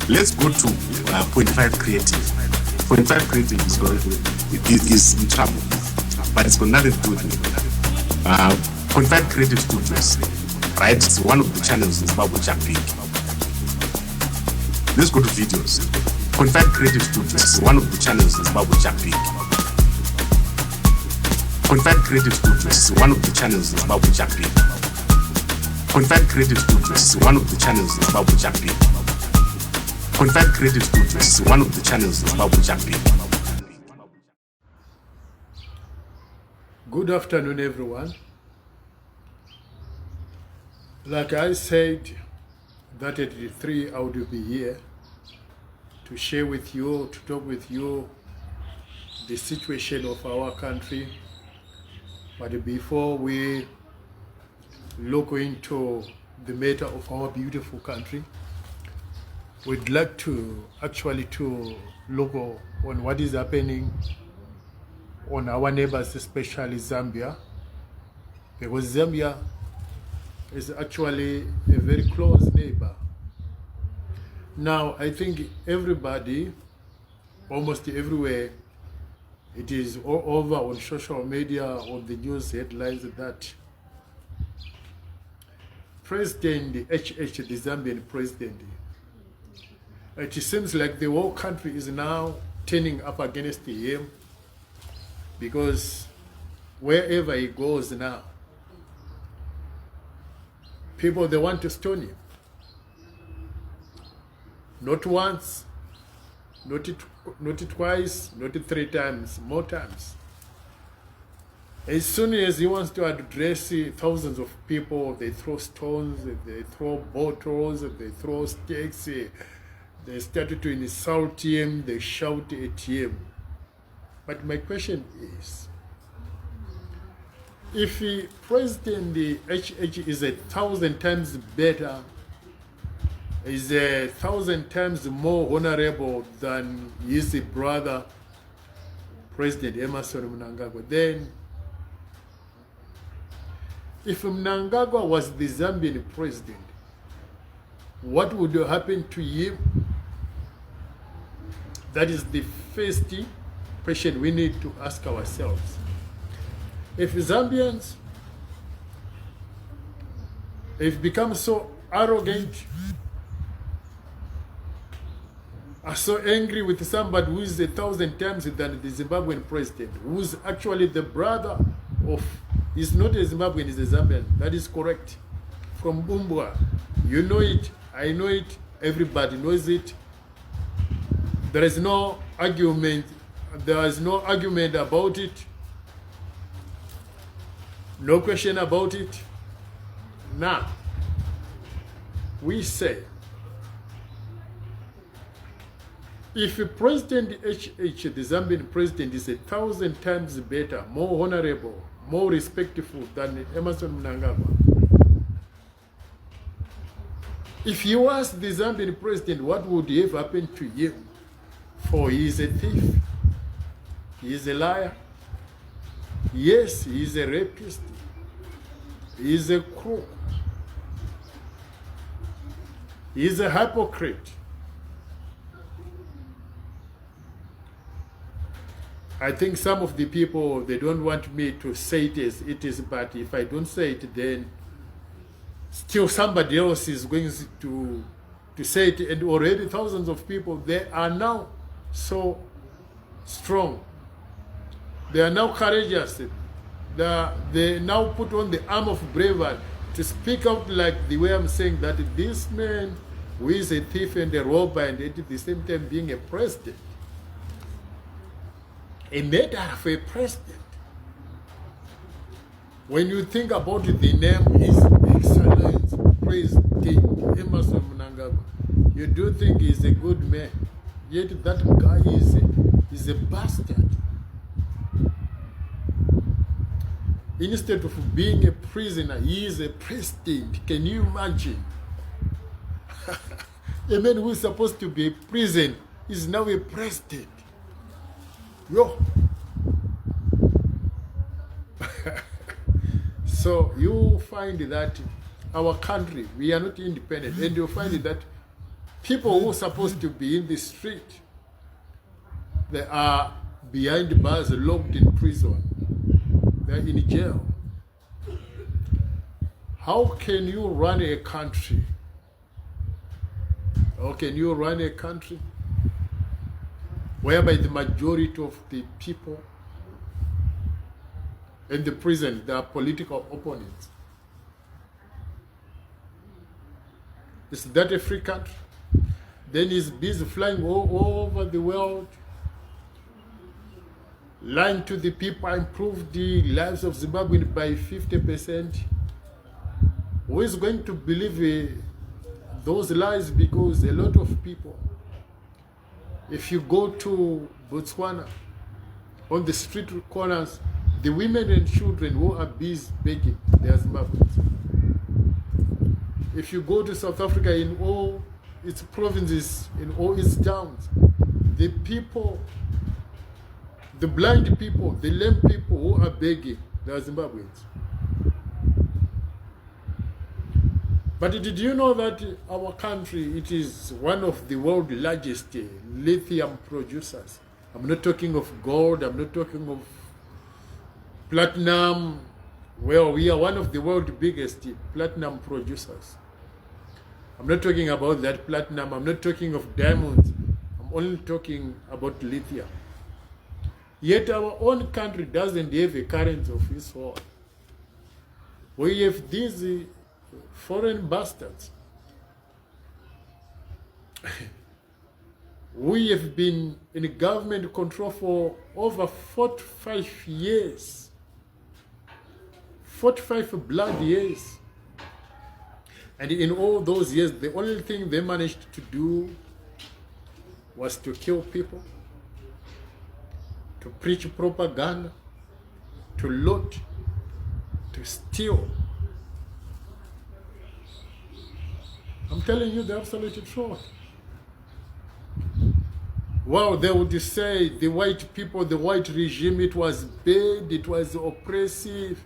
Let's go to point 5 creative. Point 5 creative is in trouble, but it's got nothing to do with me. Point 5 creative studios, right? It's one of the channels in Zimbabwe which are big. Let's go to videos. Point 5 creative studios is one of the channels in Zimbabwe which are big. Point 5 creative studios is one of the channels in Zimbabwe which are big. Point 5 creative studios is one of the channels in Zimbabwe which are big. Point 5 creative studios is one of the channels in Zimbabwe which are big. Good afternoon, everyone. Like I said, that at 3 I would be here to share with you, to talk with you the situation of our country. But before we look into the matter of our beautiful country, we'd like to look on what is happening on our neighbors, especially Zambia, because Zambia is actually a very close neighbor. Now, I think everybody, almost everywhere, it is all over on social media, on the news headlines, that President HH, the Zambian president, it seems like the whole country is now turning up against him, because wherever he goes now, people, they want to stone him. Not once, not twice, not 3 times, more times. As soon as he wants to address thousands of people, they throw stones, they throw bottles, they throw sticks, they start to insult him, they shout at him. But my question is, if President HH is 1,000 times better, is 1,000 times more honorable than his brother, President Emerson Mnangagwa, then if Mnangagwa was the Zambian president, what would happen to him? That is the first question we need to ask ourselves. If Zambians have become so arrogant, are so angry with somebody who is 1,000 times than the Zimbabwean president, who is actually the brother of, he's not a Zimbabwean, he's a Zambian. That is correct. From Bumbwa. You know it, I know it, everybody knows it. There is no argument, about it. No question about it. Now, we say, if President HH, the Zambian president, is 1,000 times better, more honorable, more respectful than Emerson Mnangagwa, if he was the Zambian president, what would have happened to him? For he is a thief, he is a liar, yes, he is a rapist, he is a crook, he is a hypocrite. I think some of the people, they don't want me to say it as it is, but if I don't say it, then still somebody else is going to say it, and already thousands of people, they are now so strong. They are now courageous. They now put on the arm of bravery to speak out like the way I'm saying, that this man who is a thief and a robber and at the same time being a president, a matter of a president. When you think about it, the name is Excellence President Emerson Mnangagwa, you do think he's a good man. Yet that guy is a bastard. Instead of being a prisoner, he is a president. Can you imagine? A man who is supposed to be a prison is now a president. Yo. So you find that our country, we are not independent, and you find that people who are supposed to be in the street, they are behind bars, locked in prison. They're in jail. How can you run a country? How can you run a country whereby the majority of the people in the prison, they are political opponents? Is that a free country? Then he's busy flying all over the world, lying to the people, improve the lives of Zimbabweans by 50%. Who is going to believe those lies? Because a lot of people, if you go to Botswana, on the street corners, the women and children who are busy begging, they are Zimbabweans. If you go to South Africa, in all its provinces, in all its towns, the people, the blind people, the lame people who are begging, they are Zimbabweans. But did you know that our country, it is one of the world's largest lithium producers? I'm not talking of gold, I'm not talking of platinum. Well, we are one of the world's biggest platinum producers. I'm not talking about that platinum, I'm not talking of diamonds, I'm only talking about lithium. Yet our own country doesn't have a currency of its own. We have these foreign bastards. We have been in government control for over 45 years. 45 blood years. And in all those years, the only thing they managed to do was to kill people, to preach propaganda, to loot, to steal. I'm telling you the absolute truth. Well, they would say the white people, the white regime, it was bad, it was oppressive,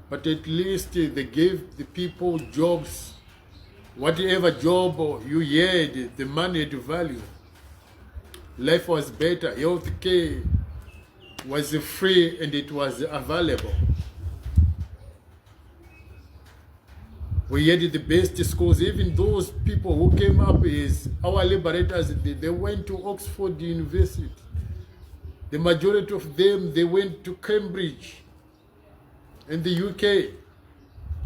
but at least they gave the people jobs. Whatever job you had, the money had value. Life was better, health care was free and it was available. We had the best schools. Even those people who came up as our liberators, they went to Oxford University. The majority of them, they went to Cambridge in the UK,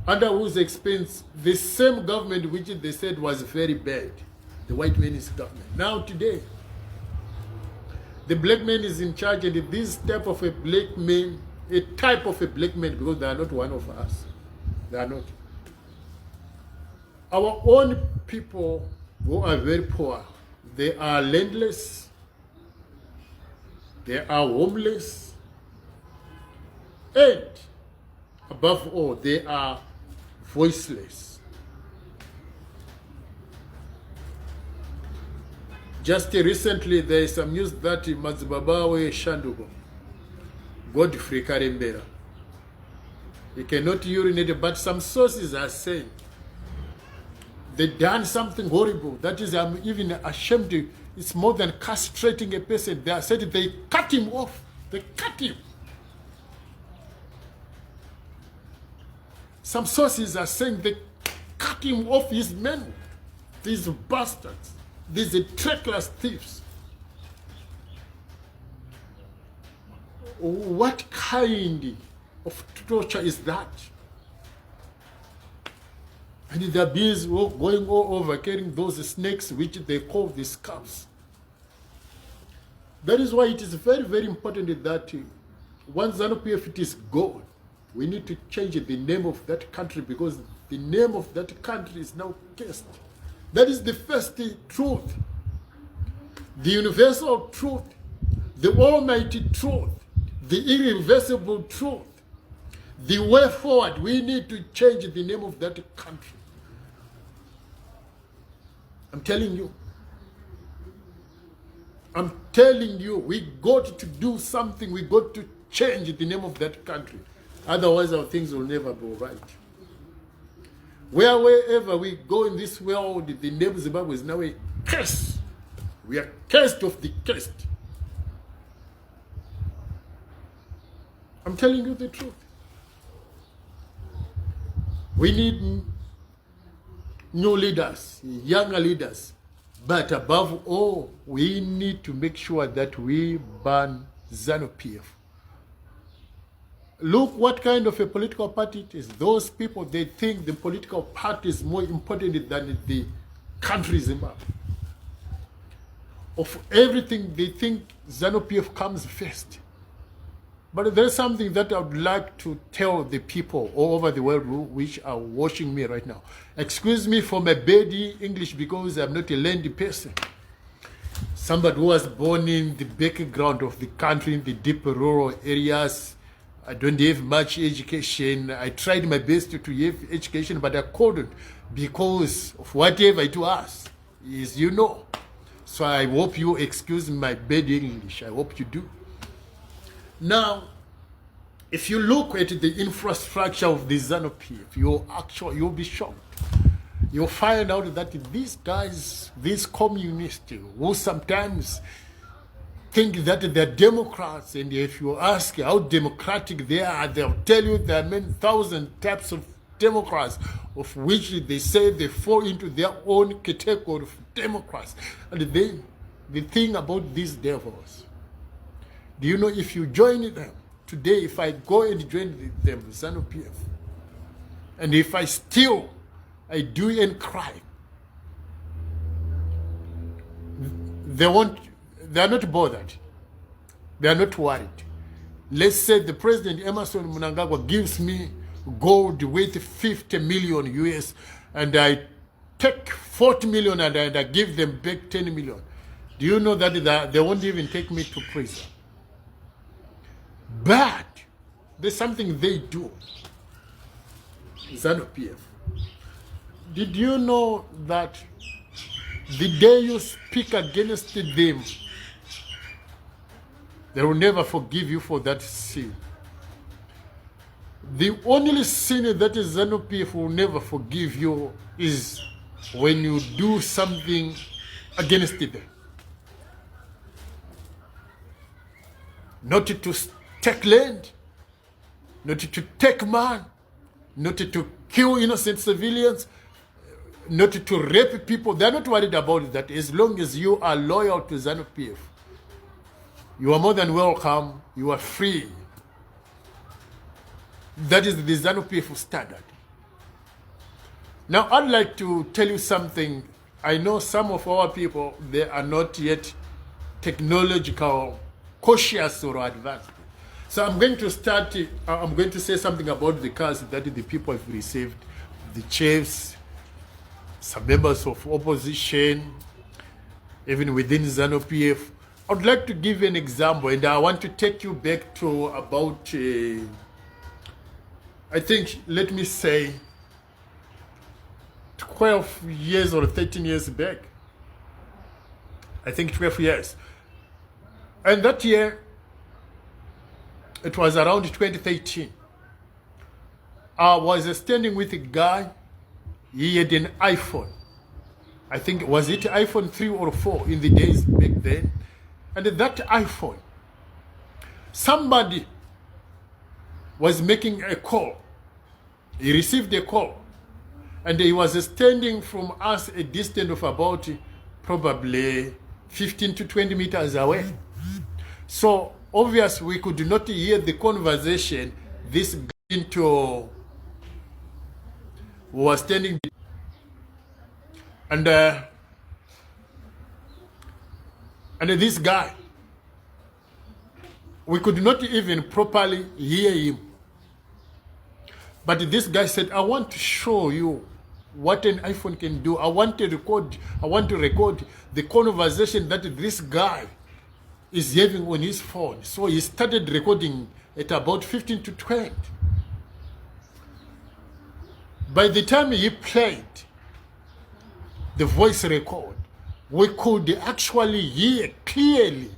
under whose expense the same government which they said was very bad, the white man's government. Now today, the black man is in charge, and this type of a black man, because they are not one of us. They are not. Our own people who are very poor, they are landless, they are homeless, and above all, they are voiceless. Just recently, there is some news that Mazibabawe Shandugo, Godfrey Karembera, he cannot urinate, but some sources are saying they done something horrible. That is, I'm even ashamed to, it's more than castrating a person. They are said they cut him off. They cut him. Some sources are saying they cut him off his men. These bastards. These trackless thieves. What kind of torture is that? And the bees were going all over carrying those snakes which they call the scabs. That is why it is very, very important that once ZANU-PF is gone, we need to change the name of that country, because the name of that country is now cursed. That is the first truth, the universal truth, the almighty truth, the irreversible truth, the way forward. We need to change the name of that country. I'm telling you. I'm telling you, we got to do something. We got to change the name of that country. Otherwise, our things will never go right. Wherever we go in this world, the name Zimbabwe is now cursed. We are cursed of the cursed. I'm telling you the truth. We need new leaders, younger leaders. But above all, we need to make sure that we ban ZANU-PF. Look what kind of a political party it is. Those people, they think the political party is more important than the country Zimbabwe. Of everything, they think ZANU-PF comes first. But there's something that I would like to tell the people all over the world which are watching me right now. Excuse me for my bad English because I'm not a learned person. Somebody who was born in the background of the country, in the deep rural areas. I don't have much education. I tried my best to have education, but I couldn't because of whatever it was, is you know. So I hope you excuse my bad English. I hope you do. Now, if you look at the infrastructure of the ZANU-PF, you'll be shocked. You'll find out that these guys, these communists, who sometimes think that they're Democrats, and if you ask how democratic they are, they'll tell you there are many thousand types of Democrats, of which they say they fall into their own category of Democrats. And the thing about these devils, do you know if you join them today, if I go and join them, ZANU-PF, and if I steal, I do and crime, they are not bothered. They are not worried. Let's say the President Emerson Mnangagwa gives me gold worth 50 million US, and I take 40 million and I give them back 10 million. Do you know that they won't even take me to prison? But there's something they do. ZANU-PF. Did you know that the day you speak against them, they will never forgive you for that sin? The only sin that ZANU-PF will never forgive you is when you do something against them. Not to take land, not to take man, not to kill innocent civilians, not to rape people. They're not worried about that. As long as you are loyal to ZANU-PF, you are more than welcome. You are free. That is the ZANU-PF standard. Now, I'd like to tell you something. I know some of our people, they are not yet technological, cautious or advanced. So I'm going to say something about the cars that the people have received, the chiefs, some members of opposition, even within ZANU-PF. I would like to give you an example, and I want to take you back to about, I think, let me say, 12 years or 13 years back. I think 12 years. And that year, it was around 2013. I was standing with a guy. He had an iPhone. I think, was it iPhone 3 or 4 in the days back then? And that iPhone, somebody was making a call. He received a call. And he was standing from us a distance of about probably 15 to 20 meters away. So obviously we could not hear the conversation. This guy was standing, and this guy, we could not even properly hear him. But this guy said, I want to show you what an iPhone can do. I want to record the conversation that this guy is having on his phone. So he started recording at about 15 to 20. By the time he played the voice record, we could actually hear clearly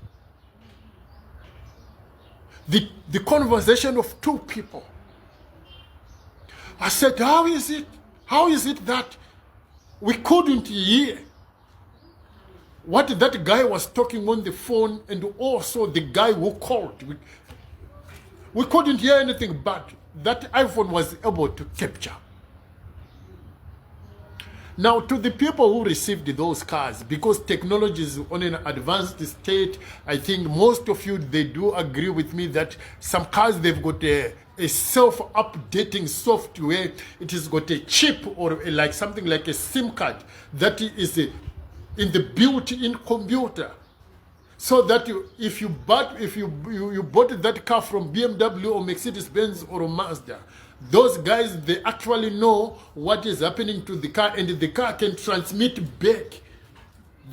the conversation of two people. I said, how is it that we couldn't hear what that guy was talking on the phone, and also the guy who called. We couldn't hear anything, but that iPhone was able to capture. Now, to the people who received those cars, because technology is on an advanced state, I think most of you, they do agree with me that some cars, they've got a self-updating software. It has got a chip or like something like a SIM card that is in the built-in computer. So that if you bought that car from BMW or Mercedes-Benz or Mazda, those guys, they actually know what is happening to the car, and the car can transmit back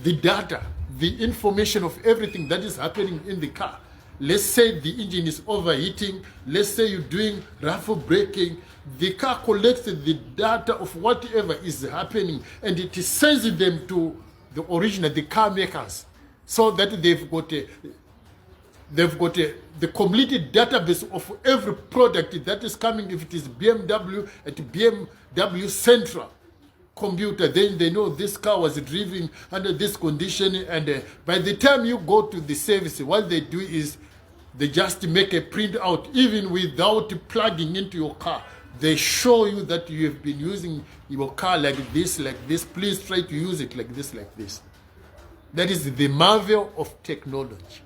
the data, the information of everything that is happening in the car. Let's say the engine is overheating. Let's say you're doing rough braking. The car collects the data of whatever is happening, and it sends them to the original, the car makers, so that they've got the complete database of every product that is coming. If it is BMW, at BMW Central computer, then they know this car was driven under this condition, and by the time you go to the service, what they do is they just make a printout, even without plugging into your car. They show you that you have been using your car like this, please try to use it like this, That is the marvel of technology.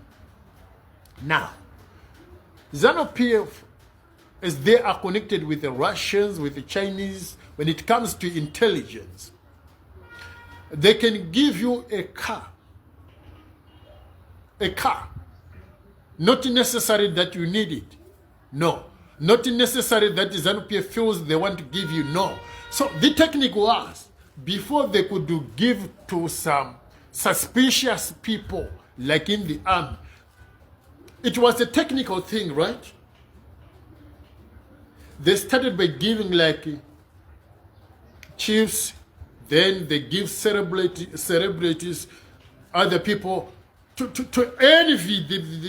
Now, ZANU-PF, as they are connected with the Russians, with the Chinese, when it comes to intelligence, they can give you a car. Not necessary that you need it. No. Not necessary that ZANU-PF feels they want to give you. No. So the technique was, before they could give to some suspicious people, like in the army, it was a technical thing, right? They started by giving like chiefs, then they give celebrities, other people, to envy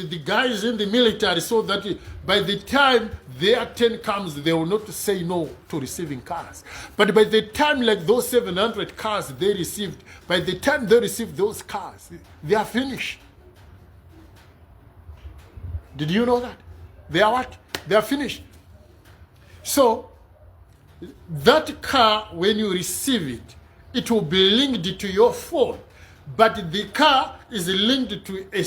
the guys in the military, so that by the time their turn comes, they will not say no to receiving cars. But by the time, like those 700 cars they received, by the time they receive those cars, they are finished. Did you know that? They are what? They are finished. So, that car, when you receive it, it will be linked to your phone. But the car is linked to a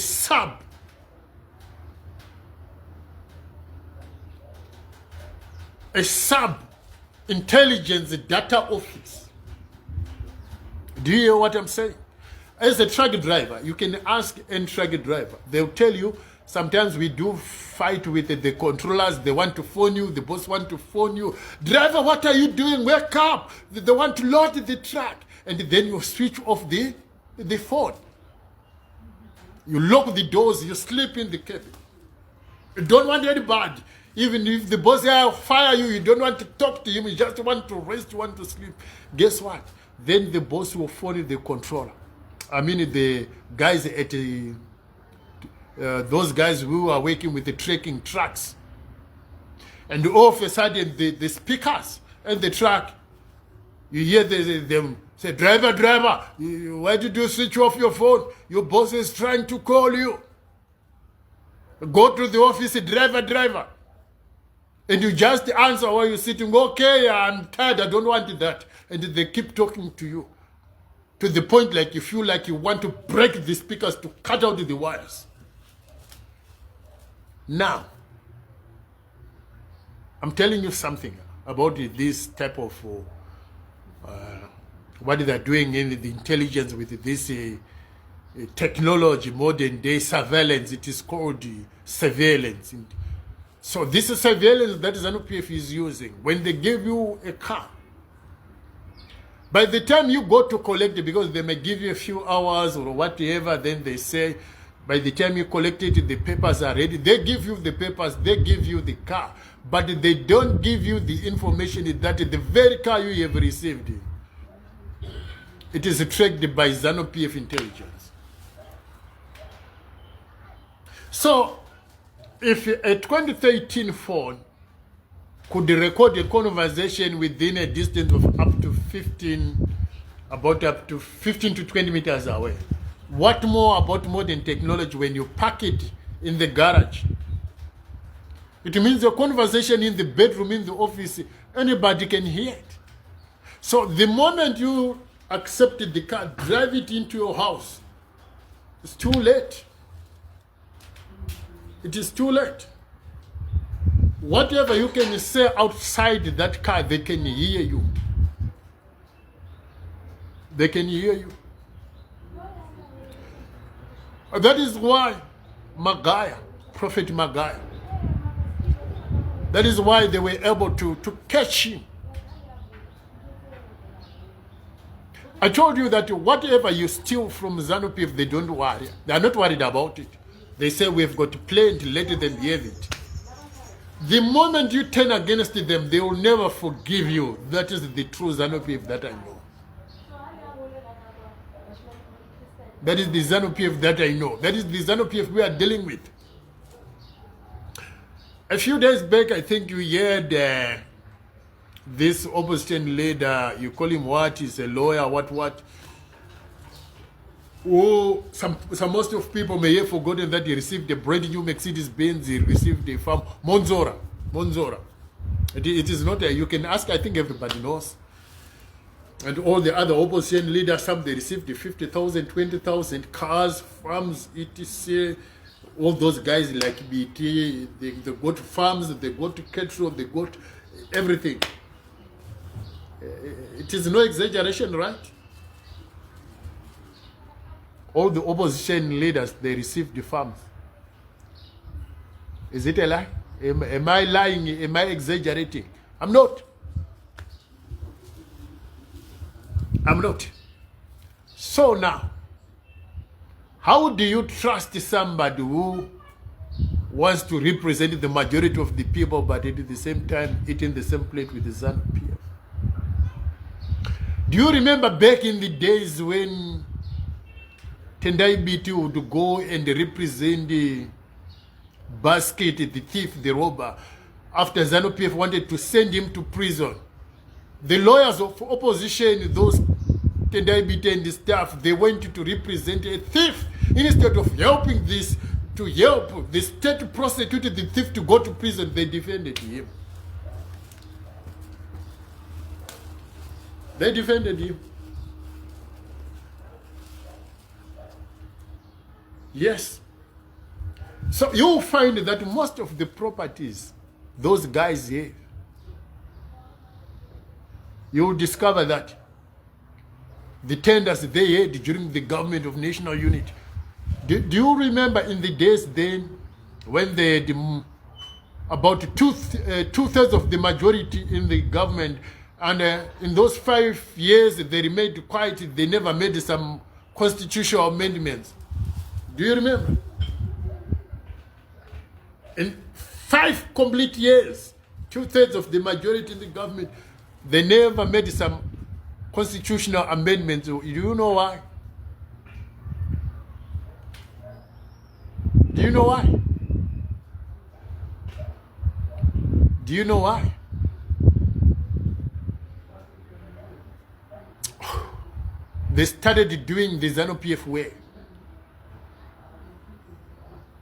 intelligence data office. Do you hear what I'm saying? As a truck driver, you can ask any truck driver. They'll tell you, sometimes we do fight with the controllers. They want to phone you. The boss want to phone you. Driver, what are you doing? Wake up. They want to load the truck. And then you switch off the phone. You lock the doors. You sleep in the cabin. You don't want anybody. Even if the boss fire you, you don't want to talk to him. You just want to rest. You want to sleep. Guess what? Then the boss will phone the controller. I mean, the guys at those guys who are working with the trekking trucks. And all of a sudden, the speakers and the truck, you hear them say, driver, why did you switch off your phone? Your boss is trying to call you. Go to the office, driver. And you just answer while you're sitting, okay, I'm tired, I don't want that. And they keep talking to you. To the point like you feel like you want to break the speakers to cut out the wires. Now, I'm telling you something about this type of what they're doing in the intelligence with this technology, modern day surveillance. It is called surveillance. So this is surveillance that ZANU-PF is using. When they give you a car, by the time you go to collect it, because they may give you a few hours or whatever, then they say, by the time you collect it, the papers are ready. They give you the papers, they give you the car. But they don't give you the information that the very car you have received, it is tracked by ZANU-PF intelligence. So, if a 2013 phone could record a conversation within a distance of up to 15 to 20 meters away, What more about modern technology when you park it in the garage? It means your conversation in the bedroom, in the office, anybody can hear it. So the moment you accept the car, drive it into your house, it's too late. It is too late. Whatever you can say outside that car, they can hear you. They can hear you. That is why Prophet Mnangagwa, that is why they were able to catch him. I told you that whatever you steal from ZANU-PF, they don't worry. They are not worried about it. They say we've got plenty, let them have it. The moment you turn against them, they will never forgive you. That is the true ZANU-PF that I know. That is the ZANU-PF that I know. That is the ZANU-PF we are dealing with. A few days back, I think you heard this opposition leader, you call him what? He's a lawyer, what? Oh, most of people may have forgotten that he received a brand new Mercedes Benz, he received a farm, Monzora. It is not you can ask, I think everybody knows. And all the other opposition leaders, some they received the 50,000, 20,000 cars, farms, etc. All those guys like BT, they got farms, they got cattle, they got everything. It is no exaggeration, right? All the opposition leaders, they received the farms. Is it a lie? Am I lying? Am I exaggerating? I'm not. So now, how do you trust somebody who wants to represent the majority of the people, but at the same time eating the same plate with the ZANU-PF? Do you remember back in the days when Tendai BT would go and represent the basket, the thief, the robber, after ZANU-PF wanted to send him to prison? The lawyers of opposition, those Tendai BT and the staff, they went to represent a thief. Instead of helping this, to help the state prosecute the thief to go to prison, they defended him. They defended him. Yes. So you'll find that most of the properties those guys have, you'll discover that the tenders they had during the government of national unity. Do you remember in the days then when they had about two-thirds of the majority in the government, and in those 5 years they remained quiet, they never made some constitutional amendments? Do you remember? In 5 complete years, two-thirds of the majority in the government, they never made some constitutional amendments. Do you know why? Do you know why? Do you know why? They started doing the ZANU-PF way.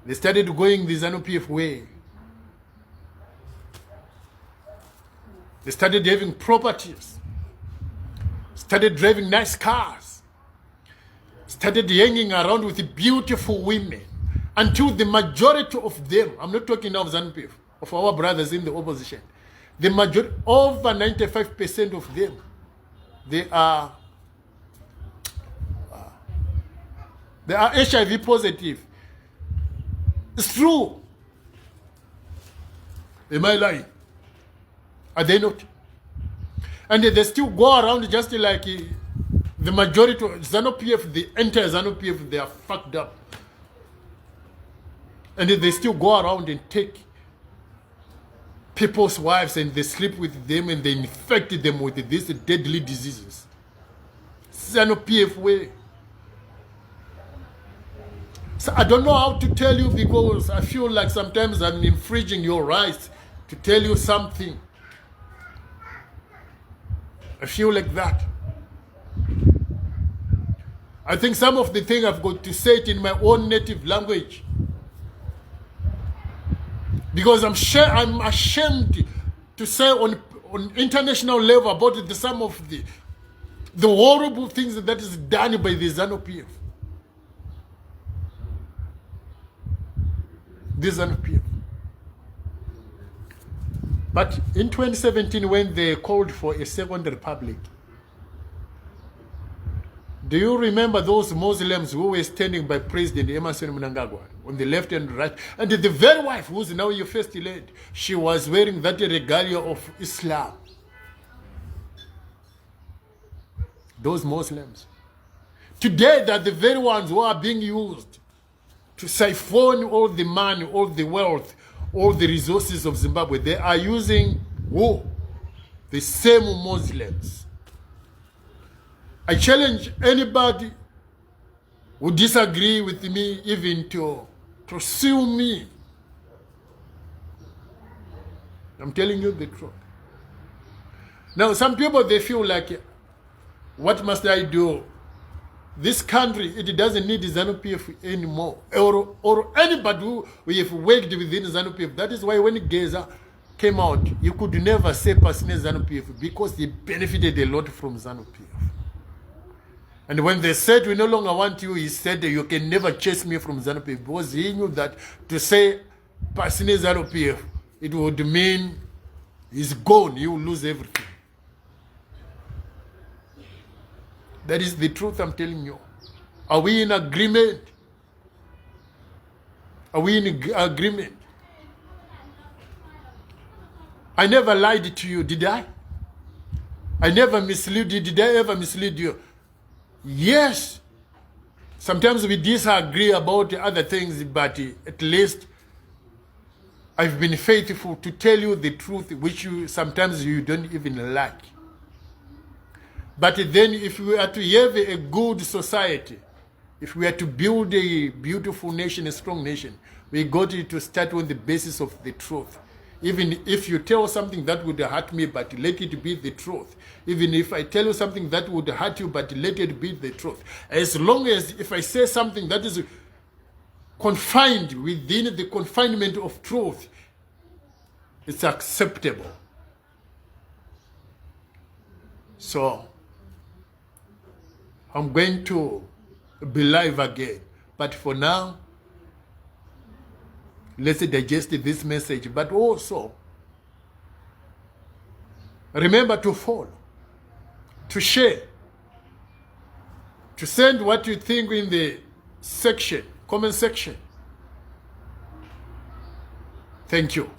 They started going the ZANU-PF way. They started having properties. Started driving nice cars. Started hanging around with beautiful women. Until the majority of them, I'm not talking now of ZANU-PF, of our brothers in the opposition, the majority, over 95% of them, they are HIV positive. It's true. Am I lying? Are they not? And they still go around just like the majority of ZANU-PF, the entire ZANU-PF, they are fucked up. And they still go around and take people's wives and they sleep with them and they infect them with these deadly diseases. ZANU-PF way. So I don't know how to tell you, because I feel like sometimes I'm infringing your rights to tell you something. I feel like that. I think some of the things I've got to say it in my own native language. Because I'm ashamed to say on international level about some of the horrible things that is done by the ZANU-PF. The ZANU-PF. But in 2017, when they called for a second republic, do you remember those Muslims who were standing by President Emerson Mnangagwa on the left and right? And the very wife, who's now your first lady, she was wearing that regalia of Islam. Those Muslims. Today, they're the very ones who are being used to siphon all the money, all the wealth, all the resources of Zimbabwe. They are using who? The same Muslims. I challenge anybody who disagree with me even to sue me. I'm telling you the truth. Now, some people, they feel like, what must I do? This country, it doesn't need ZANU-PF anymore. Or anybody who have worked within ZANU-PF. That is why when Geza came out, you could never say personally ZANU-PF because he benefited a lot from ZANU-PF. And when they said, we no longer want you, he said, you can never chase me from ZANU-PF, because he knew that to say personally ZANU-PF, it would mean he's gone, he will lose everything. That is the truth I'm telling you. Are we in agreement? Are we in agreement? I never lied to you, did I? I never misled you. Did I ever mislead you? Yes. Sometimes we disagree about other things, but at least I've been faithful to tell you the truth, which sometimes you don't even like. But then if we are to have a good society, if we are to build a beautiful nation, a strong nation, we got to start on the basis of the truth. Even if you tell something that would hurt me, but let it be the truth. Even if I tell you something that would hurt you, but let it be the truth. As long as if I say something that is confined within the confinement of truth, it's acceptable. So, I'm going to be live again. But for now, let's digest this message. But also, remember to follow, to share, to send what you think in the section, comment section. Thank you.